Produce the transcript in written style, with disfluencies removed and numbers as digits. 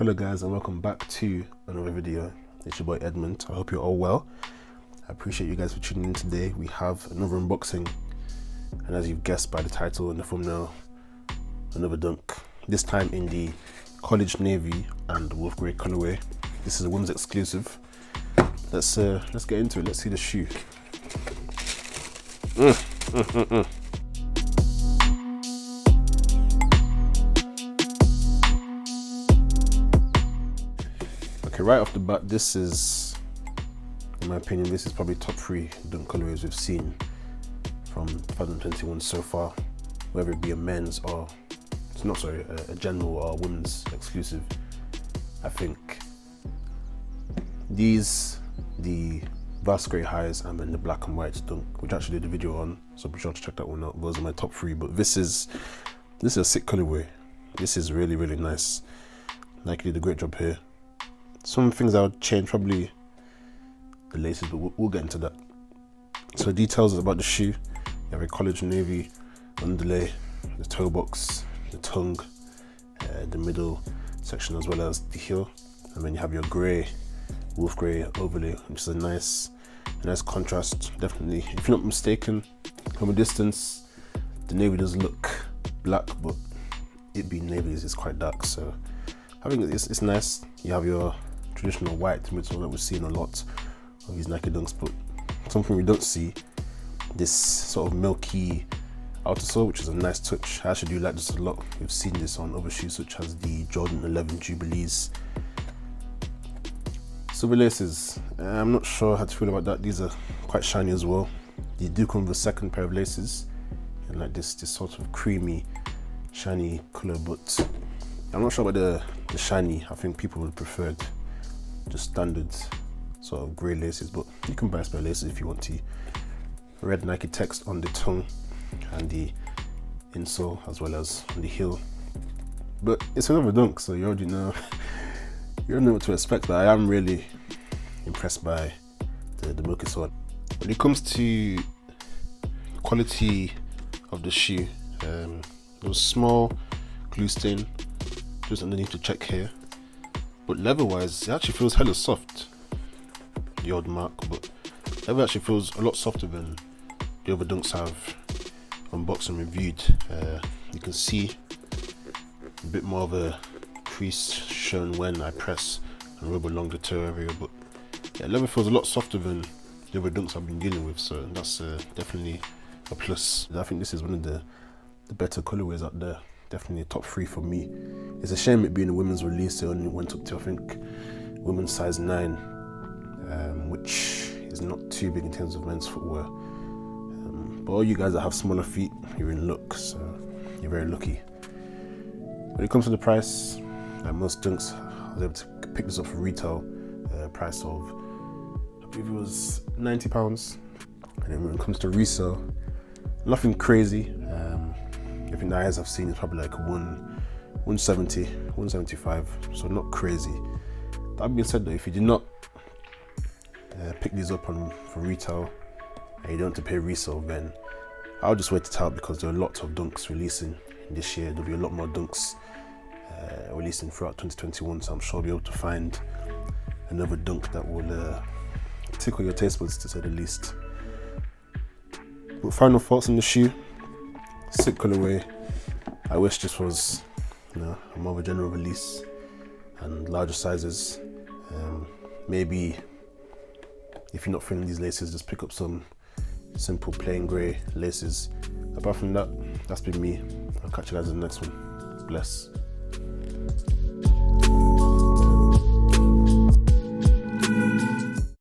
Hello guys, and welcome back to another video. It's your boy Edmund. I hope you're all well. I appreciate you guys for tuning in today. We have another unboxing, and as you've guessed by the title and the thumbnail, another dunk. This time in the college navy and wolf grey colorway. This is a women's exclusive. Let's get into it. Let's see the shoe. Okay, right off the bat, this is, in my opinion, this is probably top 3 dunk colorways we've seen from 2021 so far, whether it be a men's or, it's not sorry, a general or women's exclusive. I think these, the Vast Grey highs and then the black and white dunk, which I actually did a video on, so be sure to check that one out. Those are my top 3, but this is a sick colorway. This is really, really nice. Nike did a great job here. Some things I would change, probably the laces, but we'll get into that. So details about the shoe: you have a college navy underlay, the toe box, the tongue, the middle section, as well as the heel, and then you have your grey, wolf grey overlay, which is a nice contrast. Definitely, if you're not mistaken, from a distance, the navy does look black, but it being navy is quite dark. So I think it's nice. You have your traditional white midsole that we've seen a lot of these Nike dunks, but something we don't see, this sort of milky outer sole, which is a nice touch. I actually do like this a lot. We've seen this on other shoes such as the Jordan 11 Jubilees. Silver laces, I'm not sure how to feel about that. These are quite shiny as well. They do come with a second pair of laces, and like this sort of creamy, shiny color, but I'm not sure about the shiny. I think people would have preferred just standard sort of grey laces, but you can buy spare laces if you want to. Red Nike text on the tongue and the insole, as well as on the heel. But it's another dunk, so you already know what to expect. But I am really impressed by the milky sole. When it comes to quality of the shoe, there was small glue stain just underneath the check here, but leather wise it actually feels hella soft. The odd mark, but leather actually feels a lot softer than the other dunks I've unboxed and reviewed. You can see a bit more of a crease shown when I press and rub along the toe area, but yeah, leather feels a lot softer than the other dunks I've been dealing with, so that's definitely a plus. I think this is one of the better colorways out there. Definitely top 3 for me. It's a shame it being a women's release. It only went up to, I think, women's size 9, which is not too big in terms of men's footwear. But all you guys that have smaller feet, you're in luck, so you're very lucky. When it comes to the price, like most dunks, I was able to pick this up for retail, price of, I believe it was £90. And then when it comes to resale, nothing crazy. I think the highest I've seen is probably like 170, 175, so not crazy. That being said though, if you do not pick these up for retail and you don't have to pay resale, then I'll just wait it out, because there are lots of dunks releasing this year. There'll be a lot more dunks releasing throughout 2021, so I'm sure I'll be able to find another dunk that will tickle your taste buds, to say the least. But final thoughts on the shoe: sick colorway. I wish this was, a more of a general release and larger sizes. Maybe if you're not feeling these laces, just pick up some simple plain grey laces. Apart from that, that's been me. I'll catch you guys in the next one. Bless.